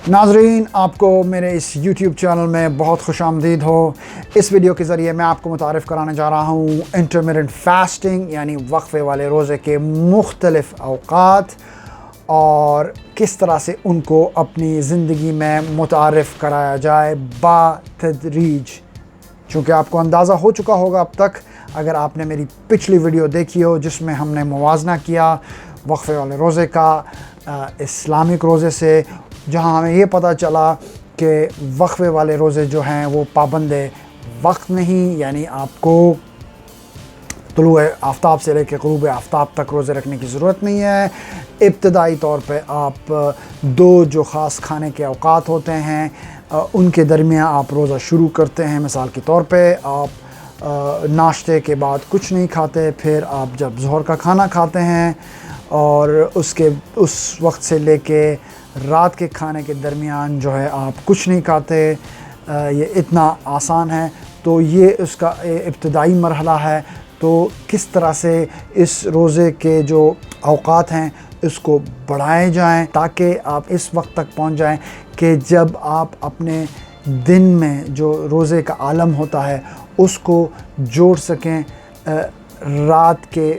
नाजरीन, आपको मेरे इस YouTube चैनल में बहुत खुशामदीद हो। इस वीडियो के ज़रिए मैं आपको मुतारिफ़ कराने जा रहा हूँ इंटरमिटेंट फास्टिंग यानी वक्फ़े वाले रोज़े के मुख्तलिफ़ अवकात और किस तरह से उनको अपनी ज़िंदगी में मुतारिफ़ कराया जाए बातदरीज। चूँकि आपको अंदाज़ा हो चुका होगा अब तक, अगर आपने मेरी पिछली वीडियो देखी हो जिसमें हमने मुवाजना किया वक्फ़े वाले रोज़े का इस्लामिक रोज़े से, जहाँ हमें ये पता चला कि वक्फ़े वाले रोज़े जो हैं वो पाबंद वक्त नहीं, यानी आपको तुलुए आफ्ताब से लेकर ग़ुरूब आफ्ताब तक रोज़े रखने की ज़रूरत नहीं है। इब्तदाई तौर पे आप दो जो ख़ास खाने के औकात होते हैं उनके दरमियान आप रोज़ा शुरू करते हैं। मिसाल के तौर पे आप नाश्ते के बाद कुछ नहीं खाते, फिर आप जब ज़ोहर का खाना खाते हैं और उस वक्त से लेके रात के खाने के दरमियान जो है आप कुछ नहीं खाते। ये इतना आसान है। तो ये उसका इब्तदाई मरहला है। तो किस तरह से इस रोज़े के जो औकात हैं इसको बढ़ाए जाएं ताकि आप इस वक्त तक पहुंच जाएं कि जब आप अपने दिन में जो रोज़े का आलम होता है उसको जोड़ सकें रात के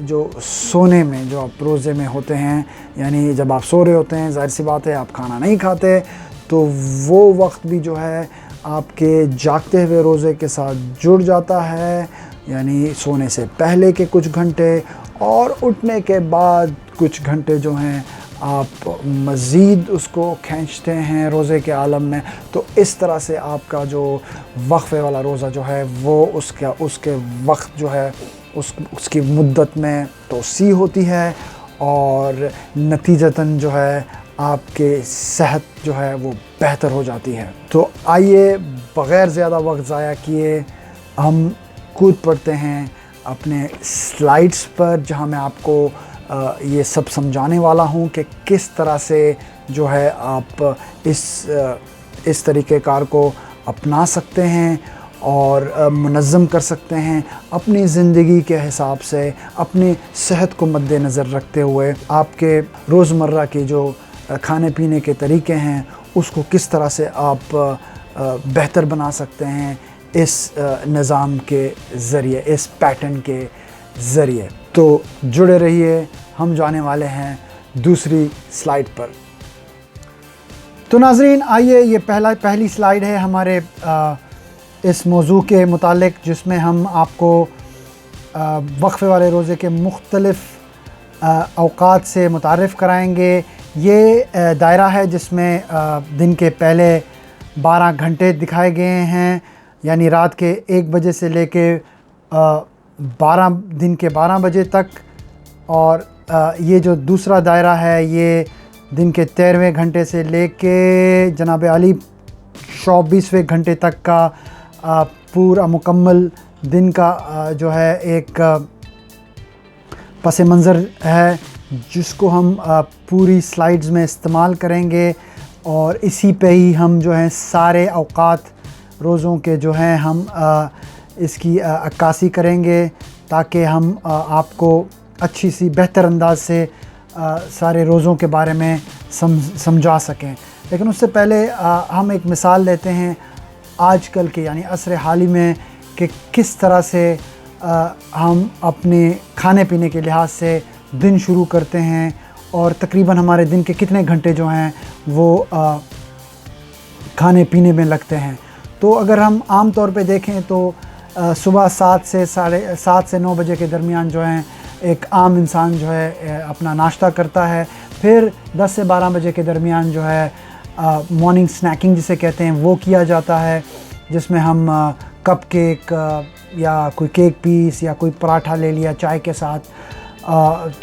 जो सोने में जो आप रोज़े में होते हैं, यानी जब आप सो रहे होते हैं, ज़ाहिर सी बात है आप खाना नहीं खाते, तो वो वक्त भी जो है आपके जागते हुए रोज़े के साथ जुड़ जाता है, यानी सोने से पहले के कुछ घंटे और उठने के बाद कुछ घंटे जो हैं आप मज़ीद उसको खींचते हैं रोज़े के आलम में। तो इस तरह से आपका जो वक्फ़े वाला रोज़ा जो है वो उसके वक्त जो है उसकी मुद्दत में तोसी होती है और नतीजतन जो है आपके सेहत जो है वो बेहतर हो जाती है। तो आइए बग़ैर ज़्यादा वक्त ज़ाया किए हम कूद पड़ते हैं अपने स्लाइड्स पर, जहां मैं आपको ये सब समझाने वाला हूं कि किस तरह से जो है आप इस तरीक़ेकार को अपना सकते हैं और मुनज़्ज़म कर सकते हैं अपनी ज़िंदगी के हिसाब से, अपनी सेहत को मद्देनज़र रखते हुए। आपके रोज़मर्रा के जो खाने पीने के तरीक़े हैं उसको किस तरह से आप बेहतर बना सकते हैं इस निज़ाम के ज़रिए, इस पैटर्न के ज़रिए। तो जुड़े रहिए, हम जाने वाले हैं दूसरी स्लाइड पर। तो नाज़रीन, आइए ये पहली स्लाइड है हमारे इस मौजू के मुतालिक, जिसमें हम आपको वक्फ़े वाले रोज़े के मुख्तलिफ़ औकात से मुतारिफ़ कराएंगे। ये दायरा है जिसमें दिन के पहले 12 घंटे दिखाए गए हैं, यानी रात के 1 बजे से लेके दिन के 12 बजे तक। और ये जो दूसरा दायरा है ये दिन के 13वें घंटे से लेके जनाब आली 24वें घंटे तक का पूरा मुकम्मल दिन का जो है एक पस मंज़र है, जिसको हम पूरी स्लाइड्स में इस्तेमाल करेंगे और इसी पे ही हम जो है सारे औकात रोज़ों के जो हैं हम इसकी अक्कासी करेंगे ताकि हम आपको अच्छी सी बेहतर अंदाज से सारे रोज़ों के बारे में समझा सकें। लेकिन उससे पहले हम एक मिसाल लेते हैं आजकल के यानी असर हाली में कि किस तरह से हम अपने खाने पीने के लिहाज से दिन शुरू करते हैं और तकरीबन हमारे दिन के कितने घंटे जो हैं वो खाने पीने में लगते हैं। तो अगर हम आम तौर पे देखें तो सुबह 7 से 9 बजे के दरमियान जो हैं एक आम इंसान जो है अपना नाश्ता करता है। फिर 10 से 12 बजे के दरमियान जो है मॉर्निंग स्नैकिंग जिसे कहते हैं वो किया जाता है, जिसमें हम कप केक या कोई केक पीस या कोई पराठा ले लिया चाय के साथ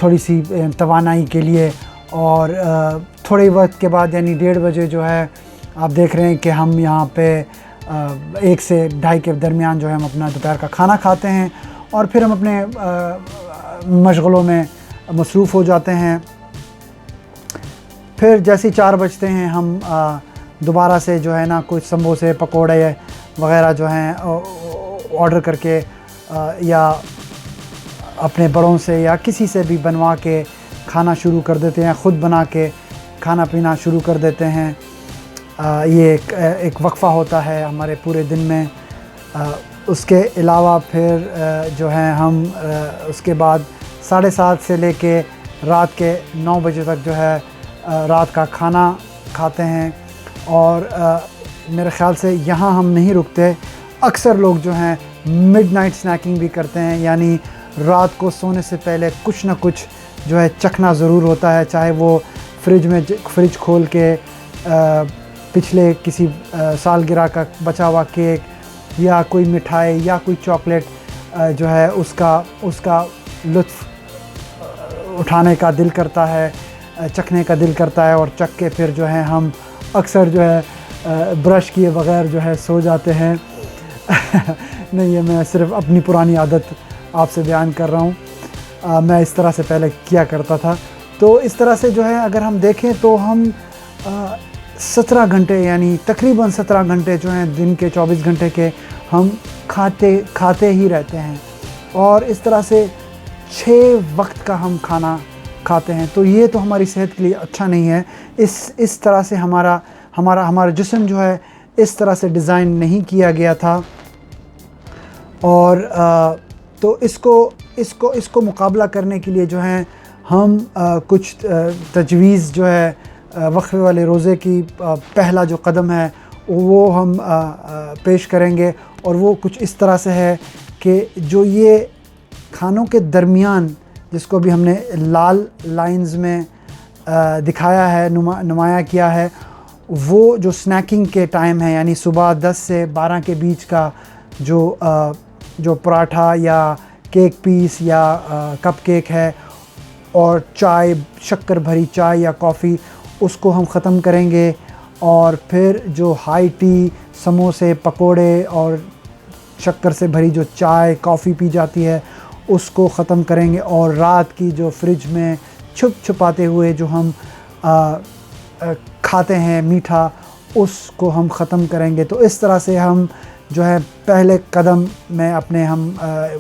थोड़ी सी तवानाई के लिए। और थोड़े वक्त के बाद यानी 1:30 बजे जो है आप देख रहे हैं कि हम यहाँ पे 1 से 2:30 के दरमियान जो है हम अपना दोपहर का खाना खाते हैं और फिर हम अपने मशगलों में मसरूफ़ हो जाते हैं। फिर जैसे 4 बजते हैं हम दोबारा से जो है ना कुछ समोसे पकोड़े वग़ैरह जो हैं ऑर्डर करके या अपने बड़ों से या किसी से भी बनवा के खाना शुरू कर देते हैं, ख़ुद बना के खाना पीना शुरू कर देते हैं। ये एक वक्फ़ा होता है हमारे पूरे दिन में। उसके अलावा फिर जो है हम उसके बाद 7:30 से लेके रात के 9 बजे तक जो है रात का खाना खाते हैं। और मेरे ख़्याल से यहाँ हम नहीं रुकते। अक्सर लोग जो हैं मिडनाइट स्नैकिंग भी करते हैं, यानी रात को सोने से पहले कुछ ना कुछ जो है चखना ज़रूर होता है, चाहे वो फ्रिज खोल के पिछले किसी सालगिरह का बचा हुआ केक या कोई मिठाई या कोई चॉकलेट जो है उसका लुत्फ़ उठाने का दिल करता है, चखने का दिल करता है। और चख के फिर जो है हम अक्सर जो है ब्रश किए बग़ैर जो है सो जाते हैं। नहीं, ये मैं सिर्फ अपनी पुरानी आदत आपसे बयान कर रहा हूँ। मैं इस तरह से पहले किया करता था। तो इस तरह से जो है अगर हम देखें तो हम 17 घंटे यानी तकरीबन 17 घंटे जो हैं दिन के 24 घंटे के हम खाते ही रहते हैं। और इस तरह से 6 वक्त का हम खाना खाते हैं। तो ये तो हमारी सेहत के लिए अच्छा नहीं है। इस तरह से हमारा जिस्म जो है इस तरह से डिज़ाइन नहीं किया गया था। और तो इसको मुकाबला करने के लिए जो है हम कुछ तजवीज़ जो है वक्फ़े वाले रोज़े की पहला जो कदम है वो हम पेश करेंगे। और वो कुछ इस तरह से है कि जो ये खानों के दरमियान, जिसको भी हमने लाल लाइंस में दिखाया है, नुमाया किया है, वो जो स्नैकिंग के टाइम है, यानी सुबह 10 से 12 के बीच का जो पराठा या केक पीस या कप केक है और चाय, शक्कर भरी चाय या कॉफ़ी, उसको हम ख़त्म करेंगे। और फिर जो हाई टी, समोसे, पकोड़े और शक्कर से भरी जो चाय कॉफ़ी पी जाती है उसको ख़त्म करेंगे। और रात की जो फ्रिज में छुपाते हुए जो हम खाते हैं मीठा, उसको हम ख़त्म करेंगे। तो इस तरह से हम जो है पहले कदम में अपने हम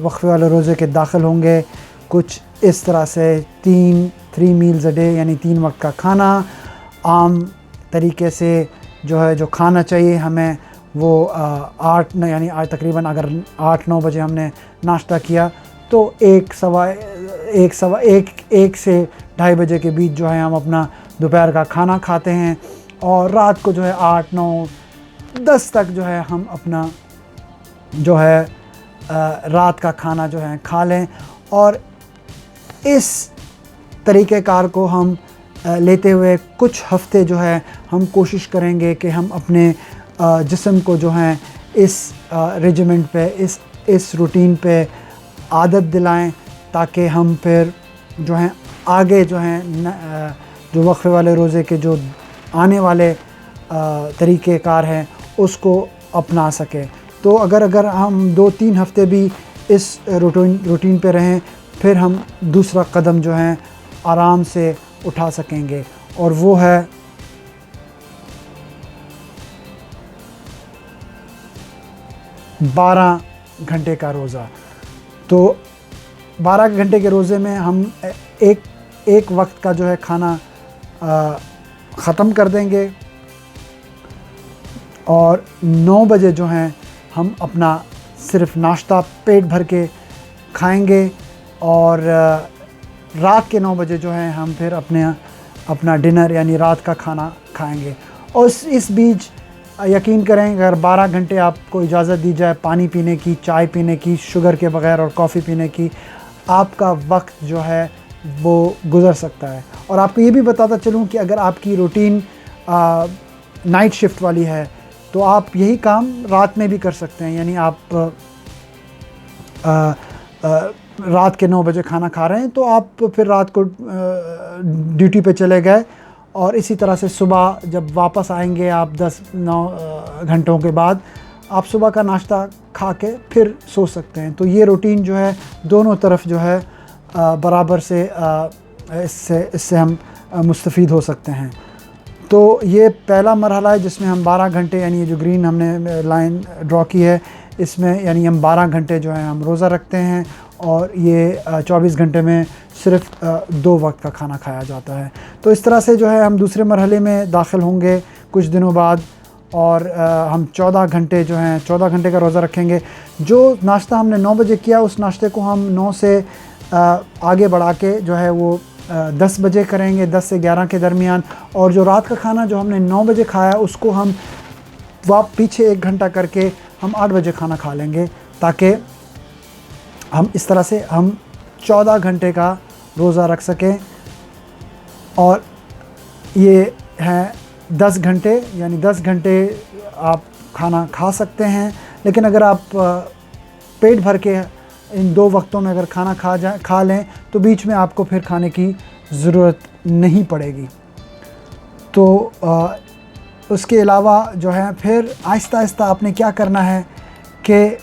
वक्फ़े वाले रोज़े के दाखिल होंगे। कुछ इस तरह से 3 मील्स अ डे यानी 3 वक्त का खाना आम तरीके से जो है जो खाना चाहिए हमें, वो 8 यानी आज तकरीबन अगर 8-9 बजे हमने नाश्ता किया तो 1 से 2:30 बजे के बीच जो है हम अपना दोपहर का खाना खाते हैं। और रात को जो है 8, 9, 10 तक जो है हम अपना जो है रात का खाना जो है खा लें। और इस तरीक़ेकार को हम लेते हुए कुछ हफ़्ते जो है हम कोशिश करेंगे कि हम अपने जिस्म को जो है इस रेजिमेंट पे, इस रूटीन पे आदत दिलाएं, ताकि हम फिर जो है आगे जो है जो वक्फ़े वाले रोज़े के जो आने वाले तरीक़ेकार हैं उसको अपना सकें। तो अगर हम 2-3 हफ़्ते भी इस रूटीन पे रहें, फिर हम दूसरा कदम जो है आराम से उठा सकेंगे। और वो है 12 घंटे का रोज़ा। तो 12 घंटे के रोज़े में हम एक वक्त का जो है खाना ख़त्म कर देंगे। और 9 बजे जो हैं हम अपना सिर्फ नाश्ता पेट भर के खाएंगे। और रात के 9 बजे जो है हम फिर अपना डिनर यानी रात का खाना खाएंगे। और इस बीच यकीन करें अगर 12 घंटे आपको इजाज़त दी जाए पानी पीने की, चाय पीने की, शुगर के बग़ैर और कॉफ़ी पीने की, आपका वक्त जो है वो गुज़र सकता है। और आपको ये भी बताता चलूँ कि अगर आपकी रूटीन नाइट शिफ्ट वाली है तो आप यही काम रात में भी कर सकते हैं। यानी आप रात के 9 बजे खाना खा रहे हैं तो आप फिर रात को ड्यूटी पे चले गए और इसी तरह से सुबह जब वापस आएंगे आप 10-9 घंटों के बाद आप सुबह का नाश्ता खा के फिर सो सकते हैं। तो ये रूटीन जो है दोनों तरफ जो है बराबर से इससे हम मुस्तफ़ीद हो सकते हैं। तो ये पहला मरहला है जिसमें हम 12 घंटे यानी ये जो ग्रीन हमने लाइन ड्रॉ की है इसमें यानी हम 12 घंटे जो है हम रोज़ा रखते हैं और ये 24 घंटे में सिर्फ 2 वक्त का खाना खाया जाता है। तो इस तरह से जो है हम दूसरे मरहले में दाखिल होंगे कुछ दिनों बाद और हम 14 घंटे जो हैं 14 घंटे का रोज़ा रखेंगे। जो नाश्ता हमने 9 बजे किया उस नाश्ते को हम 9 से आगे बढ़ा के जो है वो 10 बजे करेंगे, 10 से 11 के दरमियान। और जो रात का खाना जो हमने 9 बजे खाया उसको हम पीछे 1 घंटा करके हम 8 बजे खाना खा लेंगे, ताकि हम इस तरह से हम 14 घंटे का रोज़ा रख सकें। और ये है 10 घंटे, यानी 10 घंटे आप खाना खा सकते हैं। लेकिन अगर आप पेट भर के इन 2 वक्तों में अगर खाना खा लें तो बीच में आपको फिर खाने की ज़रूरत नहीं पड़ेगी। तो उसके अलावा जो है फिर आहिस्ता आहिस्ता आपने क्या करना है कि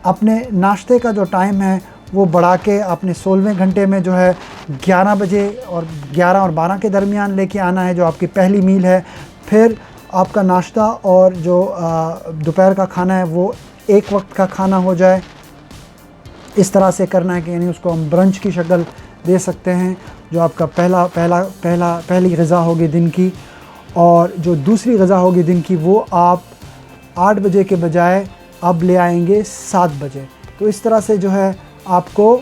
अपने नाश्ते का जो टाइम है वो बढ़ा के आपने 16वें घंटे में जो है 11 बजे और 11 और 12 के दरमियान लेके आना है, जो आपकी पहली मील है। फिर आपका नाश्ता और जो दोपहर का खाना है वो एक वक्त का खाना हो जाए। इस तरह से करना है कि यानी उसको हम ब्रंच की शक्ल दे सकते हैं, जो आपका पहली ग़िज़ा होगी दिन की। और जो दूसरी ग़िज़ा होगी दिन की वो आप 8 बजे के बजाय अब ले आएंगे 7 बजे। तो इस तरह से जो है आपको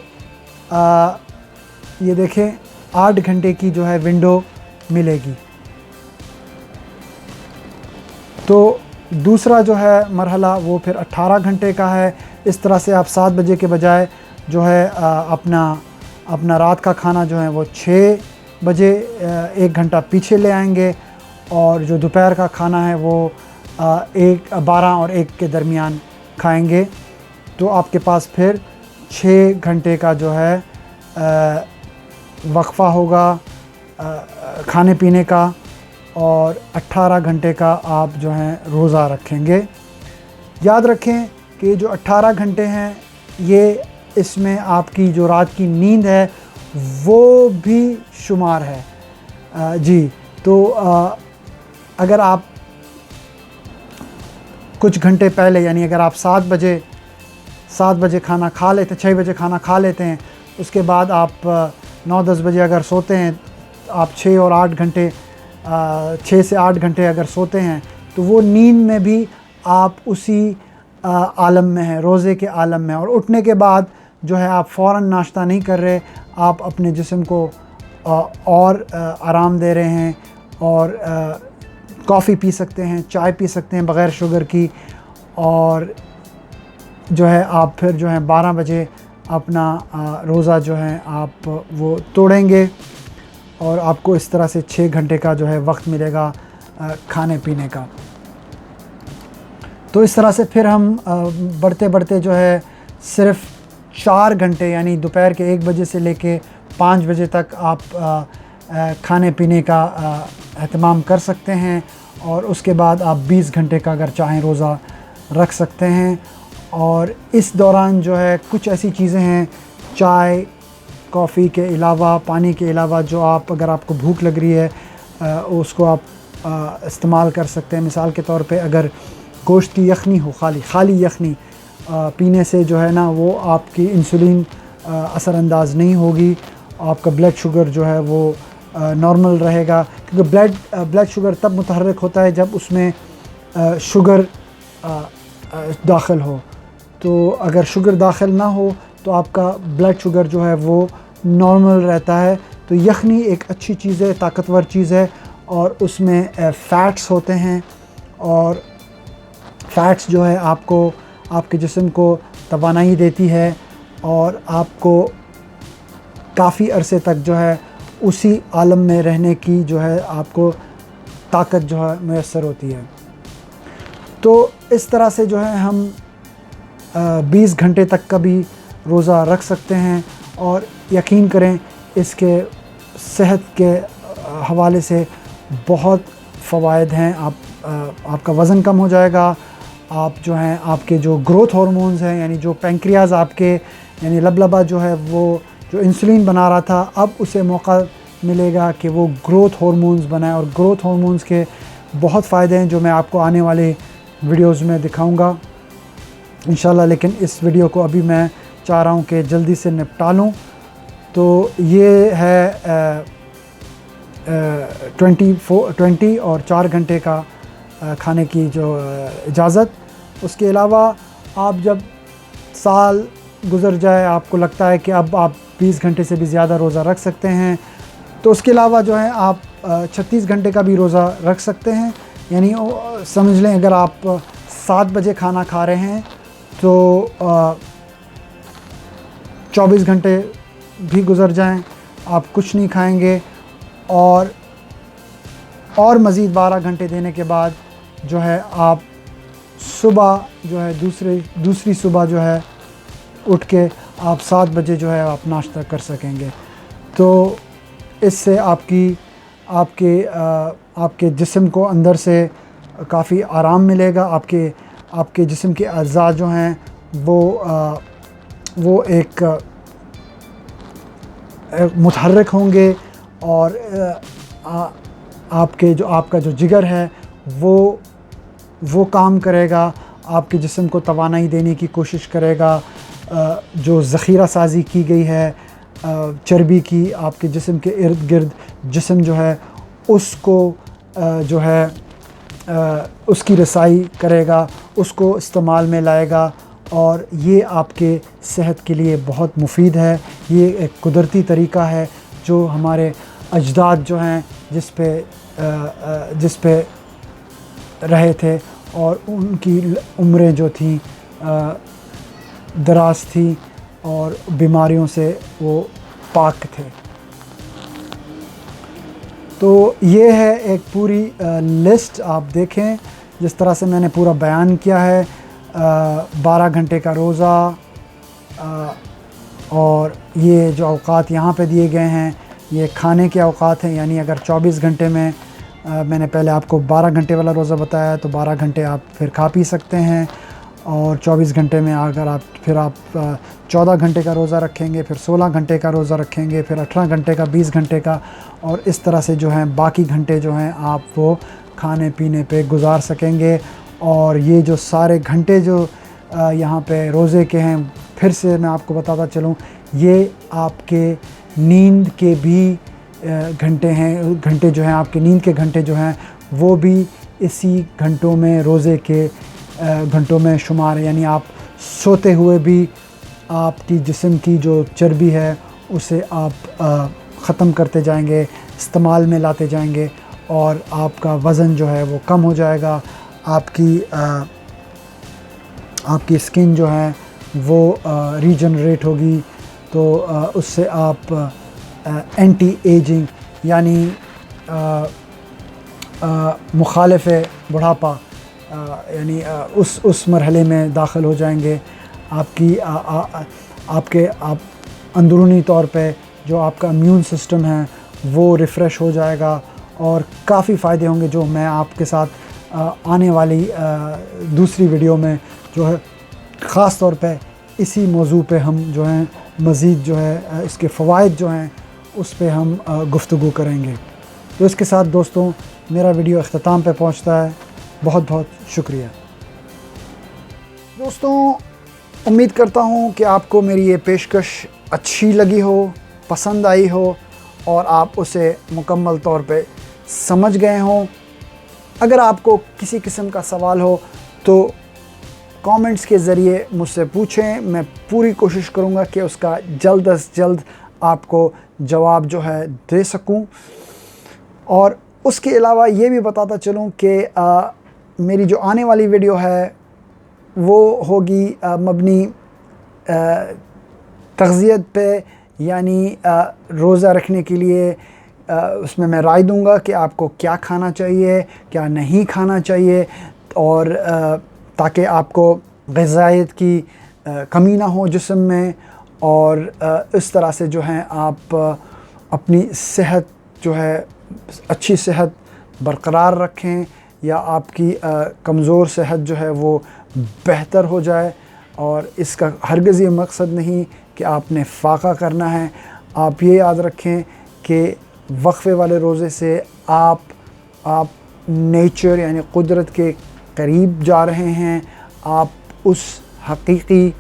ये देखें 8 घंटे की जो है विंडो मिलेगी। तो दूसरा जो है मरहला वो फिर 18 घंटे का है। इस तरह से आप 7 बजे के बजाय जो है अपना रात का खाना जो है वो 6 बजे 1 घंटा पीछे ले आएंगे। और जो दोपहर का खाना है वो 12 और 1 के दरमियान खाएंगे। तो आपके पास फिर 6 घंटे का जो है वक्फ़ा होगा खाने पीने का, और 18 घंटे का आप जो हैं रोज़ा रखेंगे। याद रखें कि जो 18 घंटे हैं ये इसमें आपकी जो रात की नींद है वो भी शुमार है। जी, तो अगर आप कुछ घंटे पहले यानी अगर आप 7 बजे खाना खा लेते 6 बजे खाना खा लेते हैं, उसके बाद आप 9-10 बजे अगर सोते हैं, आप 6 और 8 घंटे 6 से 8 घंटे अगर सोते हैं तो वो नींद में भी आप उसी आलम में हैं, रोज़े के आलम में। और उठने के बाद जो है आप फ़ौरन नाश्ता नहीं कर रहे, आप अपने जिस्म को और आराम दे रहे हैं। और कॉफ़ी पी सकते हैं, चाय पी सकते हैं बग़ैर शुगर की। और जो है आप फिर जो है 12 बजे अपना रोज़ा जो है आप वो तोड़ेंगे, और आपको इस तरह से 6 घंटे का जो है वक्त मिलेगा खाने पीने का। तो इस तरह से फिर हम बढ़ते बढ़ते जो है सिर्फ़ 4 घंटे यानी दोपहर के 1 बजे से लेके 5 बजे तक आप खाने पीने का एहतमाम कर सकते हैं। और उसके बाद आप 20 घंटे का अगर चाहें रोज़ा रख सकते हैं। और इस दौरान जो है कुछ ऐसी चीज़ें हैं, चाय कॉफ़ी के अलावा, पानी के अलावा, जो आप अगर आपको भूख लग रही है उसको आप इस्तेमाल कर सकते हैं। मिसाल के तौर पे अगर गोश्त की यखनी हो, खाली यखनी पीने से जो है ना वो आपकी इंसुलिन असरअंदाज नहीं होगी, आपका ब्लड शुगर जो है वो नॉर्मल रहेगा। क्योंकि ब्लड शुगर तब मुतहर्रिक होता है जब उसमें शुगर दाखिल हो। तो अगर शुगर दाखिल ना हो तो आपका ब्लड शुगर जो है वो नॉर्मल रहता है। तो यखनी एक अच्छी चीज़ है, ताकतवर चीज़ है, और उसमें फ़ैट्स होते हैं। और फ़ैट्स जो है आपको आपके जिस्म को तवानाई देती है, और आपको काफ़ी अरसे तक जो है उसी आलम में रहने की जो है आपको ताकत जो है मैसर होती है। तो इस तरह से जो है हम 20 घंटे तक का भी रोज़ा रख सकते हैं। और यकीन करें इसके सेहत के हवाले से बहुत फ़वाइद हैं। आपका वज़न कम हो जाएगा, आप जो हैं आपके जो ग्रोथ हार्मोन्स हैं, यानी जो पैंक्रियाज़ आपके यानी लबलबा जो है वो जो इंसुलिन बना रहा था, अब उसे मौका मिलेगा कि वो ग्रोथ हार्मोन्स बनाए। और ग्रोथ हार्मोन्स के बहुत फ़ायदे हैं जो मैं आपको आने वाले वीडियोज़ में दिखाऊंगा इंशाल्लाह। लेकिन इस वीडियो को अभी मैं चाह रहा हूँ कि जल्दी से निपटा लूँ। तो ये है 20 और 4 घंटे का खाने की जो इजाज़त। उसके अलावा आप जब साल गुज़र जाए, आपको लगता है कि अब आप 20 घंटे से भी ज़्यादा रोज़ा रख सकते हैं, तो उसके अलावा जो है आप 36 घंटे का भी रोज़ा रख सकते हैं। यानी समझ लें अगर आप 7 बजे खाना खा रहे हैं तो 24 घंटे भी गुज़र जाएं, आप कुछ नहीं खाएंगे, और मज़ीद 12 घंटे देने के बाद जो है आप सुबह जो है दूसरी सुबह जो है उठ के आप 7 बजे जो है आप नाश्ता कर सकेंगे। तो इससे आपके जिस्म को अंदर से काफ़ी आराम मिलेगा। आपके जिस्म के अज़्ज़ा जो हैं वो एक मुतहर्रिक होंगे, और आपका जो जिगर है वो काम करेगा, आपके जिस्म को तवानाई देने की कोशिश करेगा। जो ज़ख़ीरा साज़ी की गई है चर्बी की आपके जिस्म के इर्द गिर्द, जिस्म जो है उसको जो है उसकी रसाई करेगा, उसको इस्तेमाल में लाएगा, और ये आपके सेहत के लिए बहुत मुफीद है। ये एक कुदरती तरीक़ा है जो हमारे अजदाद जो हैं जिस पे रहे थे, और उनकी उम्रें जो थी दराज थी, और बीमारियों से वो पाक थे। तो ये है एक पूरी लिस्ट, आप देखें जिस तरह से मैंने पूरा बयान किया है। 12 घंटे का रोज़ा, और ये जो औक़ात यहाँ पे दिए गए हैं ये खाने के औक़ात हैं। यानी अगर 24 घंटे में मैंने पहले आपको 12 घंटे वाला रोज़ा बताया, तो 12 घंटे आप फिर खा पी सकते हैं, और 24 घंटे में अगर आप 14 घंटे का रोज़ा रखेंगे, फिर 16 घंटे का रोज़ा रखेंगे, फिर 18 घंटे का, 20 घंटे का, और इस तरह से जो हैं बाकी घंटे जो हैं आप वो खाने पीने पे गुजार सकेंगे। और ये जो सारे घंटे जो यहाँ पे रोज़े के हैं, फिर से मैं आपको बताता चलूँ, ये आपके नींद के भी घंटे हैं। घंटे जो हैं आपके नींद के घंटे जो हैं वो भी इसी घंटों में, रोज़े के घंटों में शुमार है। यानी आप सोते हुए भी आपकी जिस्म की जो चर्बी है उसे आप ख़त्म करते जाएंगे, इस्तेमाल में लाते जाएंगे, और आपका वज़न जो है वो कम हो जाएगा। आपकी स्किन जो है वो रीजनरेट होगी, तो उससे आप एंटी एजिंग यानी मुखालिफ बुढ़ापा यानी उस मरहले में दाखिल हो जाएंगे। आपके अंदरूनी तौर पे जो आपका इम्यून सिस्टम है वो रिफ़्रेश हो जाएगा, और काफ़ी फ़ायदे होंगे जो मैं आपके साथ आने वाली दूसरी वीडियो में जो है ख़ास तौर पे इसी मौजू पे हम जो है मज़ीद जो है इसके फ़वाइद जो हैं उस पे हम गुफ्तगू करेंगे। तो इसके साथ दोस्तों मेरा वीडियो अख्ताम पे पहुंचता है। बहुत बहुत शुक्रिया दोस्तों। उम्मीद करता हूं कि आपको मेरी ये पेशकश अच्छी लगी हो, पसंद आई हो, और आप उसे मुकम्मल तौर पे समझ गए हों। अगर आपको किसी किस्म का सवाल हो तो कमेंट्स के ज़रिए मुझसे पूछें, मैं पूरी कोशिश करूँगा कि उसका जल्द अज जल्द आपको जवाब जो है दे सकूँ। और उसके अलावा ये भी बताता चलूँ कि मेरी जो आने वाली वीडियो है वो होगी मबनी तग़ज़ियत पे, यानी रोज़ा रखने के लिए उसमें मैं राय दूंगा कि आपको क्या खाना चाहिए, क्या नहीं खाना चाहिए, और ताकि आपको ग़िज़ाइयत की कमी ना हो जिस्म में, और इस तरह से जो है आप अपनी सेहत जो है अच्छी सेहत बरकरार रखें, या आपकी कमज़ोर सेहत जो है वो बेहतर हो जाए। और इसका हरगिज़ ये मकसद नहीं कि आपने फ़ाक़ा करना है। आप ये याद रखें कि वक्फ़े वाले रोज़े से आप नेचर यानी कुदरत के करीब जा रहे हैं। आप उस हकीकी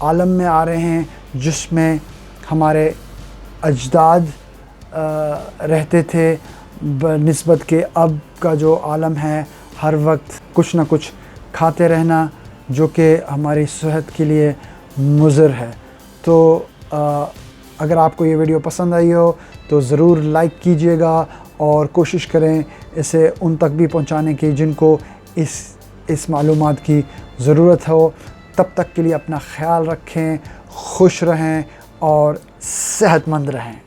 आलम में आ रहे हैं जिसमें हमारे अजदाद रहते थे, बनिस्बत के अब का जो आलम है हर वक्त कुछ ना कुछ खाते रहना जो कि हमारी सेहत के लिए मुज़र है। तो अगर आपको ये वीडियो पसंद आई हो तो ज़रूर लाइक कीजिएगा और कोशिश करें इसे उन तक भी पहुंचाने की जिनको इस मालूमात की ज़रूरत हो। तब तक के लिए अपना ख्याल रखें, खुश रहें और सेहतमंद रहें।